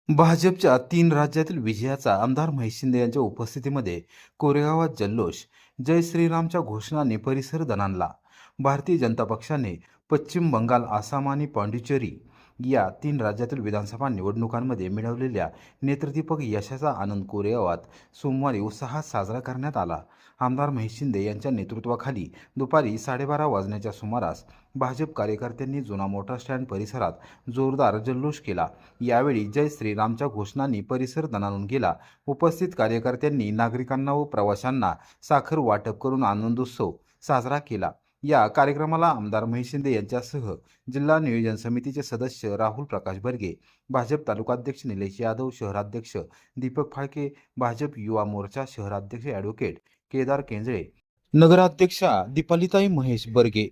भाजपच्या 3 राज्यातील विजयाचा आमदार महेश शिंदे यांच्या उपस्थितीमध्ये कोरेगावात जल्लोष. जय श्रीरामच्या घोषणांनी परिसर दणाणला. भारतीय जनता पक्षाने पश्चिम बंगाल, आसाम आणि पाँडिचेरी या 3 राज्यातील विधानसभा निवडणुकांमध्ये मिळवलेल्या नेत्रदीपक यशाचा आनंद कोरेगावात सोमवारी उत्साहात साजरा करण्यात आला. आमदार महेश शिंदे यांच्या नेतृत्वाखाली दुपारी 12:30 वाजण्याच्या सुमारास भाजप कार्यकर्त्यांनी जुना मोटार स्टँड परिसरात जोरदार जल्लोष केला. यावेळी जय श्रीरामच्या घोषणांनी परिसर दणाणून गेला. उपस्थित कार्यकर्त्यांनी नागरिकांना व प्रवाशांना साखर वाटप करून आनंदोत्सव साजरा केला. या कार्यक्रमाला आमदार महेश शिंदे यांच्यासह जिल्हा नियोजन समितीचे सदस्य राहुल प्रकाश बर्गे, भाजप तालुकाध्यक्ष निलेश यादव, शहराध्यक्ष दीपक फाळके, भाजप युवा मोर्चा शहराध्यक्ष ॲडव्होकेट केदार केंजळे, नगराध्यक्षा दीपालीताई महेश बर्गे,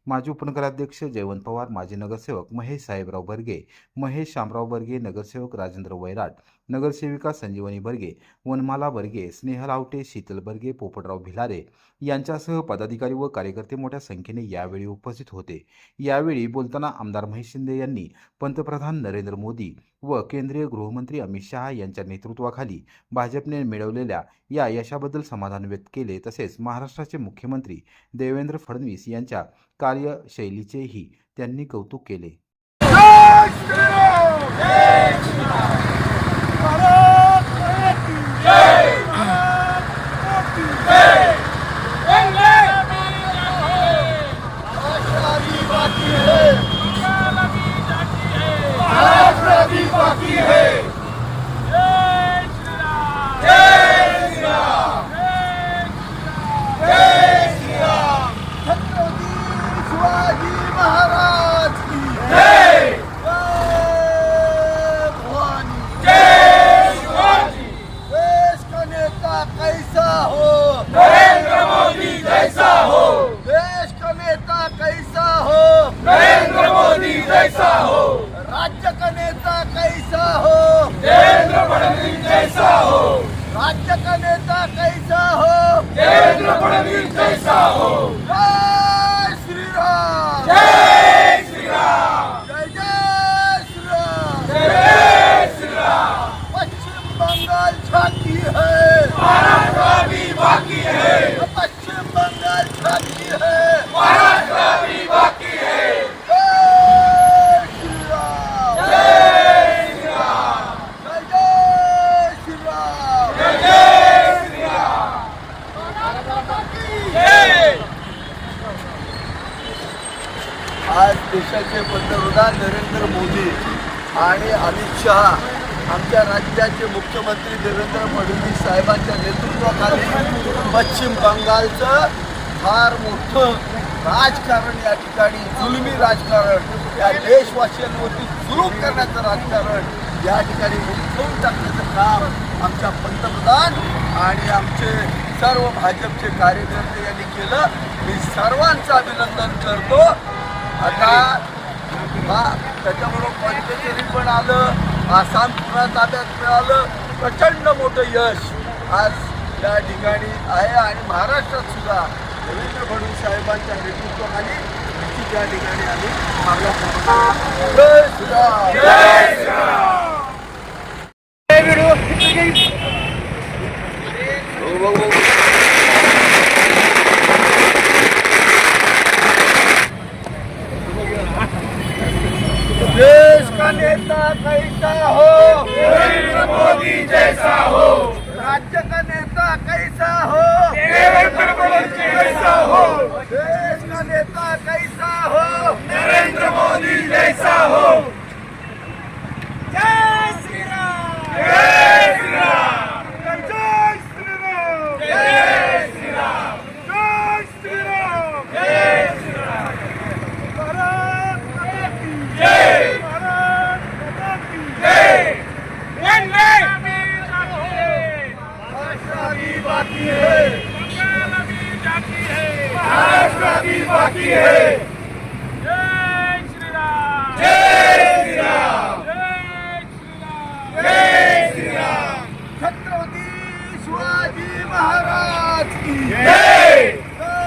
माजी उपनगराध्यक्ष जयवंत पवार, माजी नगरसेवक महेश साहेबराव बर्गे, महेश शामराव बर्गे, नगरसेवक राजेंद्र वैराट, नगरसेविका संजीवनी बर्गे, वनमाला बर्गे, स्नेहल आवटे, शीतल बर्गे, पोपटराव भिलारे यांच्यासह पदाधिकारी व कार्यकर्ते मोठ्या संख्येने यावेळी उपस्थित होते. यावेळी बोलताना आमदार महेश शिंदे यांनी पंतप्रधान नरेंद्र मोदी व केंद्रीय गृहमंत्री अमित शहा यांच्या नेतृत्वाखाली भाजपने मिळवलेल्या या यशाबद्दल समाधान व्यक्त केले. तसेच महाराष्ट्राचे मुख्यमंत्री देवेंद्र फडणवीस यांच्या कार्यशैलीचेही त्यांनी कौतुक केले. नरेंद्र मोदी जैसा हो, देश का नेता कैसा हो, नरेंद्र मोदी जैसा हो, राज्य का नेता कैसा हो, देवेंद्र फडणवीस जैसा हो, राज्य का नेता कैसा हो, देवेंद्र फडणवीस जैसा हो. जय श्रीराम, जय श्रीराम, जय जय श्रीराम, जय श्रीराम. पश्चिम बंगाल झांकी है, महाराष्ट्र भी बाकी है. पश्चिम बंगाल झांकी है, महाराष्ट्र भी बाकी है. जय श्रीराम, जय श्रीराम, जय जय श्रीराम, जय जय श्रीराम. आज देशाचे पंतप्रधान नरेंद्र मोदी आणि अमित शहा, आमच्या राज्याचे मुख्यमंत्री देवेंद्र फडणवीस साहेबांच्या नेतृत्वाखाली पश्चिम बंगालचं फार मोठं राजकारण, या ठिकाणी जुलमी राजकारण, या देशवासियांवरती जुलूम करण्याचं राजकारण या ठिकाणी उठवून टाकण्याचं काम आमच्या पंतप्रधान आणि आमचे सर्व भाजपचे कार्यकर्ते यांनी केलं. मी सर्वांचं अभिनंदन करतो. आता त्याच्याबरोबर पाँडिचेरी पण आलं, आसाम पुन्हा ताब्यात मिळालं. प्रचंड मोठं यश आज या ठिकाणी आहे आणि महाराष्ट्रात सुद्धा देवेंद्र फडणवीस साहेबांच्या नेतृत्वाखाली निश्चित या ठिकाणी आम्ही मागला. जय श्रीराम, जय श्रीराम. देश का नेता कैसा हो, नरेंद्र मोदी जैसा हो, राज्य का नेता कैसा हो, देवेंद्र फडणवीस जैसा हो, देश का नेता कैसा हो, नरेंद्र मोदी जैसा हो. जय श्रीराम, जय श्रीराम, जय श्रीराम, जय श्रीराम, जय श्रीराम, जय श्रीराम. भारत माता की जय, भारत माता की जय. महाराष्ट्र भी बाकी है, बंगाल भी बाकी है, महाराष्ट्र भी बाकी है. जय श्रीराम, जय श्रीराम, जय श्रीराम, जय श्रीराम. छत्रपती शिवाजी महाराज की जय. जय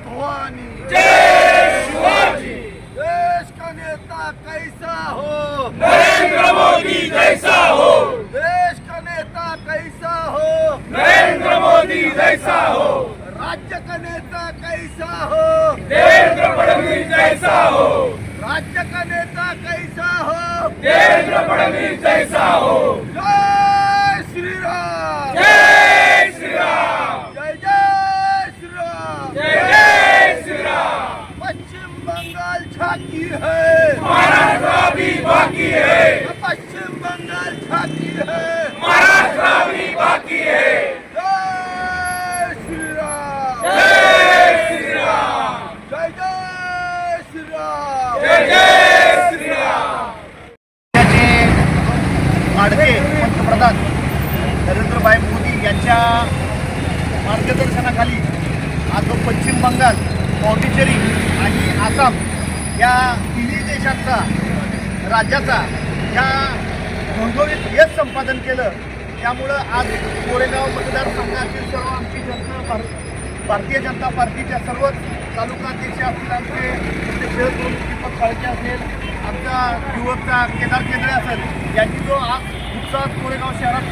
भवानी, जय शिवाजी. देश का नेता कैसा हो, नरेंद्र मोदी मोदी जैसा हो, देश का नेता कैसा हो, नरेंद्र मोदी जैसा हो, राज्य का नेता कैसा हो, देवेंद्र फडणवीस जैसा हो, राज्य का नेता कैसा हो, देवेंद्र फडणवीस जैसा हो। जय श्री राम, जय श्री राम, जय जय श्री राम। जय जय श्री राम। पश्चिम बंगाल झांकी है, महाराष्ट्र अभी बाकी है, पश्चिम बंगाल झांकी है। महाराष्ट्र अभी बाकी है। जय श्री राम, जय श्री राम, जय जय श्री राम। जय जय श्री राम। लाडके पंतप्रधान नरेंद्रभाई मोदी यांच्या मार्गदर्शनाखाली आज जो पश्चिम बंगाल, पॉंडिचेरी आणि आसाम या तिन्ही देशांचा राज्याचा या घोंघोळीत यश संपादन केलं. त्यामुळं आज कोरेगाव मतदारसंघातील सर्व आमची जनता भारतीय जनता पार्टीच्या सर्वच तालुकाध्यक्ष असतील, आमचे शहर प्रमुख दीपक फाळके असेल, आमचा युवकचा केदार केंद्रे असेल, यांनी जो आज उत्साहात कोरेगाव शहरात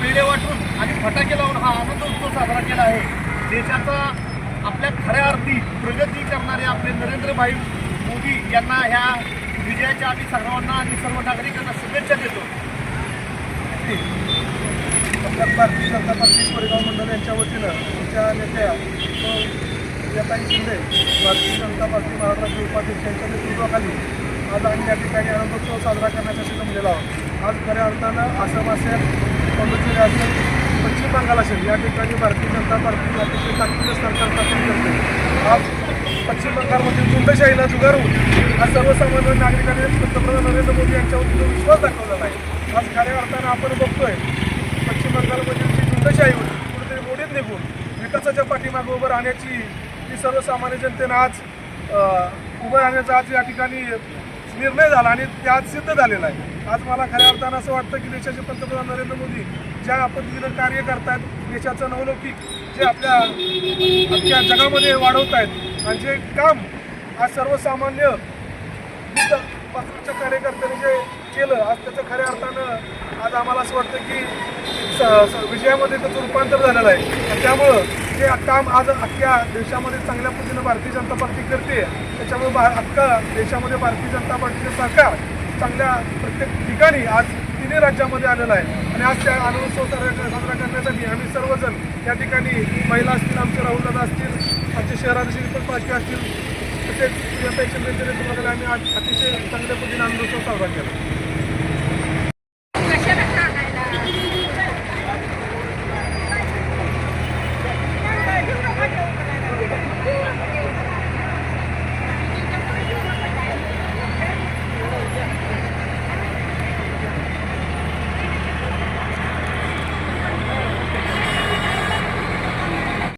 पेढे वाटून आणि फटाके लावून हा आनंद उत्सव साजरा केला आहे. देशाचा आपल्या खऱ्या अर्थी प्रगती करणारे आपले नरेंद्रभाई मोदी यांना ह्या विजयाच्या आधी सर्वांना आणि सर्व नागरिकांना शुभेच्छा देतो. भारतीय जनता पार्टी कोरेगाव मंडळ यांच्या वतीनं आमच्या नेत्या प्रियंकाताई शिंदे, भारतीय जनता पार्टी महाराष्ट्राचे उपाध्यक्ष यांच्या नेतृत्वाखाली आज आम्ही या ठिकाणी आनंदोत्सव साजरा करण्यासाठी जमलेलो आहोत. आज खऱ्या अर्थानं आसाम असेल, पॉंडिचेरी असेल, पश्चिम बंगाल असेल, या ठिकाणी भारतीय जनता पार्टी अतिशय ताकदीनं सरकार स्थापन करते. आज पश्चिम बंगालमधील झुंडशाहीला जुगारून आज सर्वसामान्य नागरिकांनी पंतप्रधान नरेंद्र मोदी यांच्यावर जो विश्वास दाखवलेला आहे. आज खऱ्या अर्थानं आपण बघतोय पश्चिम बंगालमधील जी झुंडशाही होती कुठेतरी मोडीत निघून विकासाच्या पाठीमागे उभं राहण्याची जी सर्वसामान्य जनतेनं आज उभं राहण्याचा आज या ठिकाणी निर्णय झाला आणि ते आज सिद्ध झालेला आहे. आज मला खऱ्या अर्थानं असं वाटतं की देशाचे पंतप्रधान नरेंद्र मोदी ज्या पद्धतीनं कार्य करतायत, देशाचं नवलौकिक जे आपल्या जगामध्ये वाढवत आहेत आणि जे काम आज सर्वसामान्य पासूनच्या कार्यकर्त्यांनी जे केलं, आज त्याचं खऱ्या अर्थानं आज आम्हाला असं वाटतं की विजयामध्ये त्याचं रूपांतर झालेलं आहे. आणि त्यामुळं जे काम आज अख्ख्या देशामध्ये चांगल्या पद्धतीनं भारतीय जनता पार्टी करते, त्याच्यामुळे अख्खा देशामध्ये भारतीय जनता पार्टीचं सरकार चांगल्या प्रत्येक ठिकाणी आज तिन्ही राज्यामध्ये आलेलं आहे. आणि आज त्या आनंदोत्सव साजरा करण्यासाठी आम्ही सर्वजण या ठिकाणी महिला असतील, आमचे राहुलदादा असतील, आमचे शहराध्यक्ष दीपक फाळके असतील, तसेच प्रियंकाताई शिंदेच्या नेतृत्वाखाली आम्ही आज अतिशय चांगल्या पद्धतीने आनंदोत्सव साजरा केला.